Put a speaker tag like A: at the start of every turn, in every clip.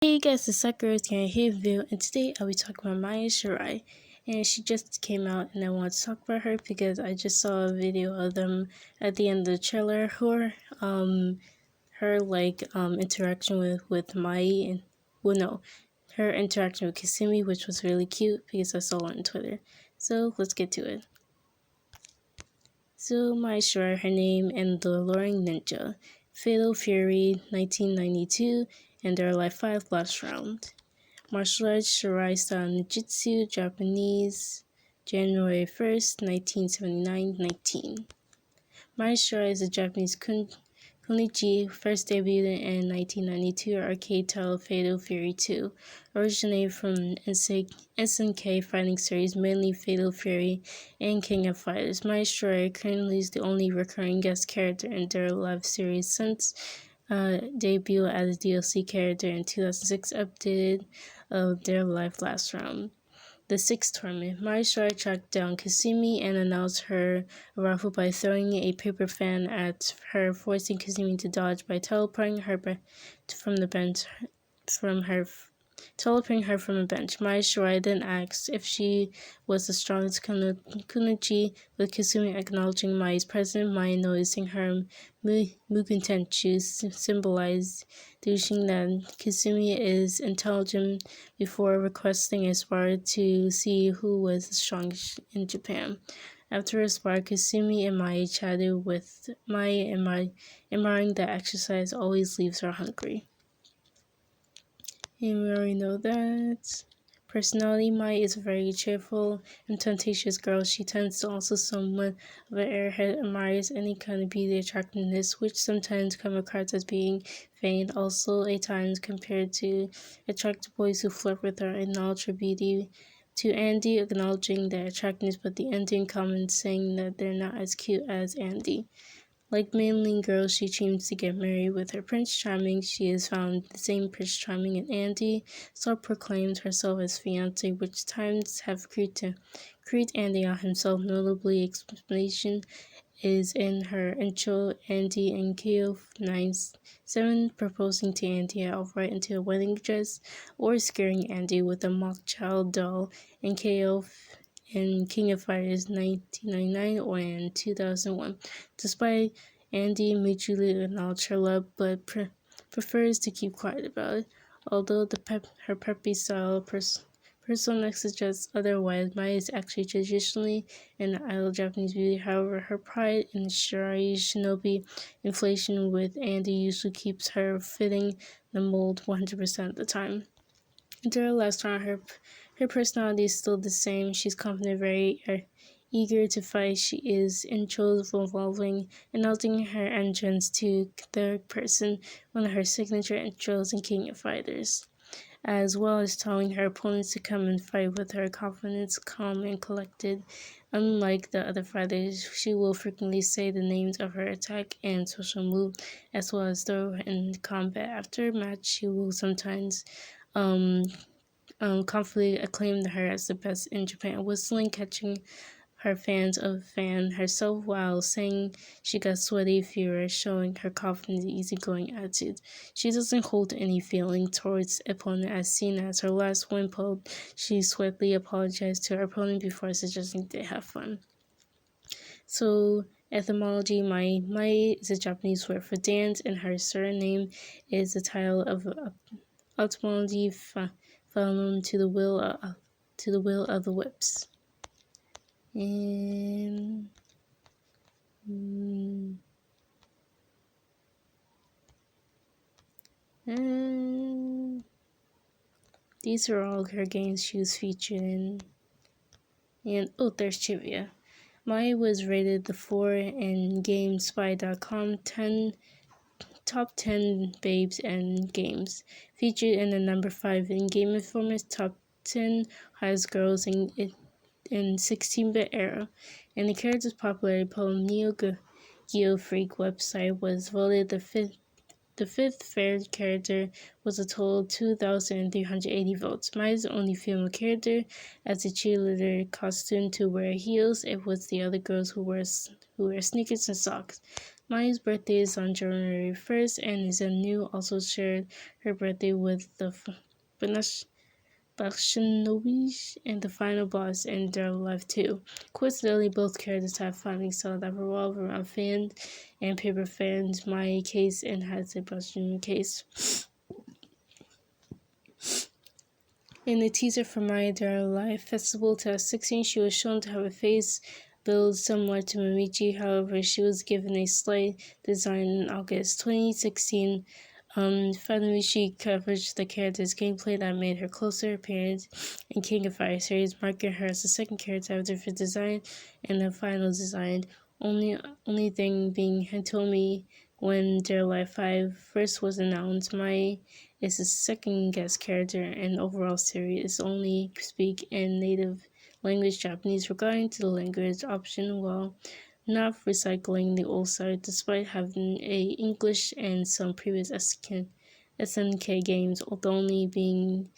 A: Hey guys, it's Sakura-Rosegame here video, and today I'll be talking about Maya Shirai. And she just came out, and I want to talk about her because I just saw a video of them at the end of the trailer. Her interaction with Mai, and her interaction with Kasumi, which was really cute because I saw it on Twitter. So let's get to it. So Maya Shirai, her name, and the Alluring Ninja, Fatal Fury, 1992. And their Life 5 last round. Martial arts Shirai style Ninjutsu, Japanese, January 1st, 1979-19. Maya Shirai is a Japanese Kunichi, first debuted in 1992 arcade title Fatal Fury 2, originated from SNK fighting series, mainly Fatal Fury and King of Fighters. Maya Shirai currently is the only recurring guest character in their live series since debut as a DLC character in 2006, updated their live last round. The 6th tournament, Maya Shirai tracked down Kasumi and announced her arrival by throwing a paper fan at her, forcing Kasumi to dodge by teleporting her from the bench. Teleporting her from a bench. Maya Shirai then asked if she was the strongest Kunichi, with Kasumi acknowledging Maya's presence. Maya, noticing her Mugen Tenchu symbolized deducing that Kasumi is intelligent, before requesting a spar to see who was the strongest in Japan. After a spar, Kasumi and Maya chatted, with Maya admiring that exercise always leaves her hungry. And we already know that. Personality, Maya is a very cheerful and temptatious girl. She tends to also somewhat of an airhead, admires any kind of beauty attractiveness, which sometimes come across as being feigned. Also, at times compared to attractive boys who flirt with her, acknowledge her beauty. To Andy, acknowledging their attractiveness, but the ending comment saying that they're not as cute as Andy. Like mainly girls, she dreams to get married with her Prince Charming. She has found the same Prince Charming in Andy, so proclaimed herself as fiancé, which times have creed Andy on himself. Notably, explanation is in her intro, Andy and KO 97 proposing to Andy outright into a wedding dress, or scaring Andy with a mock child doll in KO in King of Fighters 1999 or in 2001. Despite Andy mutually acknowledge her love, but prefers to keep quiet about it. Although her peppy style persona suggests otherwise, Maya is actually traditionally an idol Japanese beauty. However, her pride in Shirai shinobi inflation with Andy usually keeps her fitting the mold 100% of the time. Until her last round, her personality is still the same. She's confident, very eager to fight. She is intros involving announcing her entrance to third person, one of her signature intros in King of Fighters, as well as telling her opponents to come and fight with her. Confidence, calm, and collected. Unlike the other fighters, she will frequently say the names of her attack and social move, as well as throw in combat. After a match, she will sometimes confidently acclaimed her as the best in Japan, whistling, catching her fans of fan herself while saying she got sweaty, furious, showing her confident, easygoing attitude. She doesn't hold any feeling towards opponent, as seen as her last win poll. She swiftly apologized to her opponent before suggesting they have fun. So, etymology, Mai is a Japanese word for dance, and her surname is the title of etymology found to the will of the whips. And these are all her games she was featured in. And there's trivia. Maya was rated the 4 in GameSpy.com top 10 babes and games, featured in the number 5 in Game Informer's top 10 highest girls in 16-bit era. And the character's popularity poll, Neo Geo Freak website, was voted the fifth fair character, was a total of 2,380 votes. Maya is the only female character as a cheerleader costume to wear heels. It was the other girls who wear sneakers and socks. Maya's birthday is on January 1st, and Zenu also shared her birthday with the Shinobi and the final boss in their life too. Coincidentally, both characters have finding styles that revolve around fan and paper fans. My case and has a Bastion case. In the teaser for My Their Life Festival 2016, she was shown to have a face build similar to Mimichi. However, she was given a slight design in August 2016. Finally, she covered the character's gameplay that made her closer appearance in King of Fire series, marking her as the second character with different design and the final design. Only thing being Hitomi when Their Life 5 first was announced. Mai is the second guest character in the overall series. Only speak in native language Japanese regarding to the language option while not recycling the old side despite having a English and some previous SNK games, although only being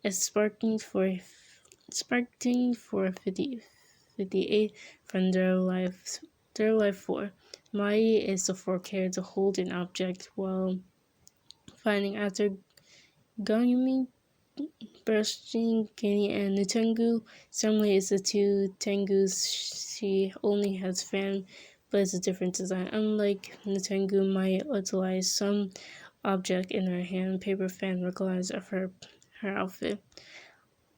A: sparking for 58 from Their Life 4. Mai is the fourth character to hold an object while finding after Ganyumi, Bursting, Gani, and Nutengu. Similarly, it's the two Tengus. She only has fan, but it's a different design. Unlike Nutengu, Mai utilized some object in her hand, paper fan, regardless of her outfit.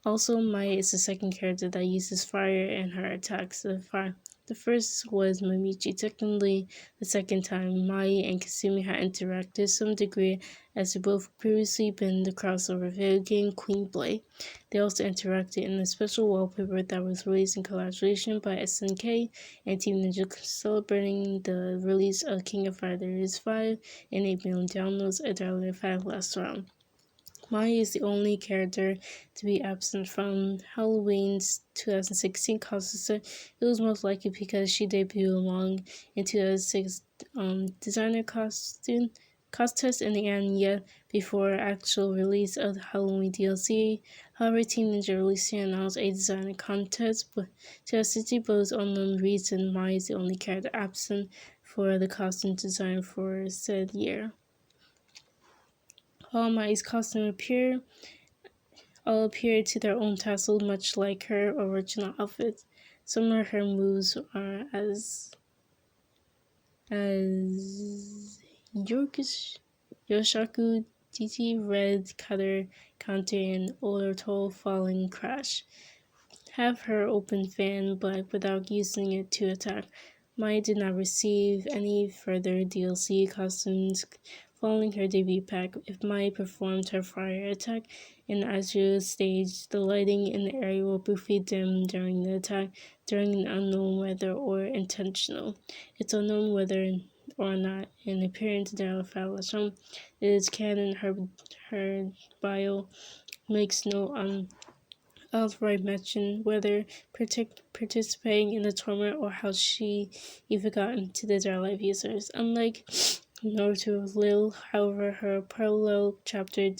A: Also, Mai is the second character that uses fire in her attacks. The first was Mimichi. Technically, the second time Mai and Kasumi had interacted to some degree, as they both previously been the crossover video game Queen Blade. They also interacted in a special wallpaper that was released in collaboration by SNK and Team Ninja, celebrating the release of King of Fighters 5 and 8 million downloads at Darling 5 last round. Mai is the only character to be absent from Halloween's 2016 costume. It was most likely because she debuted along in 2006 designer contest in the end yet before actual release of the Halloween DLC. However, Team Ninja released and announced a designer contest, but 2016 for unknown reason, Mai is the only character absent for the costume design for said year. All Mai's costumes all appear to their own tassel, much like her original outfit. Some of her moves are as Yoshaku, DT, Red, Cutter, Counter, and Overtoll Falling Crash. Have her open fan, but without using it to attack. Mai did not receive any further DLC costumes following her debut pack. If Mai performed her fire attack in the Azure stage, the lighting in the area will briefly dim during the attack, during unknown weather or intentional. It's unknown whether or not an appearance in Falashon. It is canon her bio makes no outright mention whether participating in the tournament or how she even got into the Dark Life users. Unlike Naruto Lil, however, her parallel chapter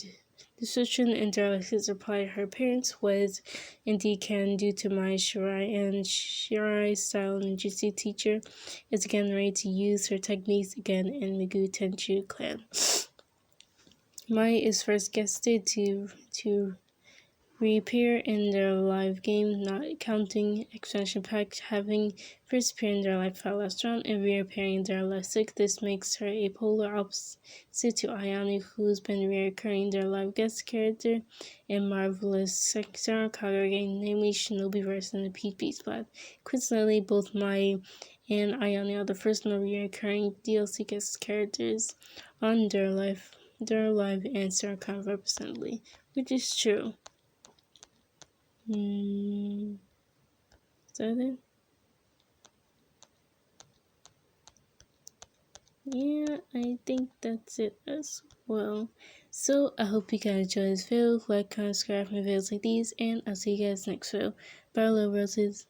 A: description in Dark Life reply her appearance was indeed canon due to my Shirai, and Shirai style ninjutsu teacher is again ready to use her techniques again in Migu Tenchu clan. Mai is first guested to reappear in their live game, not counting expansion pack, having first appeared in their live 5 last round and reappearing in their live 6. This makes her a polar opposite to Ayane, who's been reoccurring in their live guest character in Marvelous Sarah game, namely Shinobi Verse and the PP Splat. Coincidentally, both Mai and Ayane are the first non-reoccurring DLC guest characters on their live and Sarah representatively, which is true. Is that it? Yeah, I think that's it as well. So, I hope you guys enjoyed this video. Like, comment, subscribe for videos like these, and I'll see you guys next video. Bye, little roses.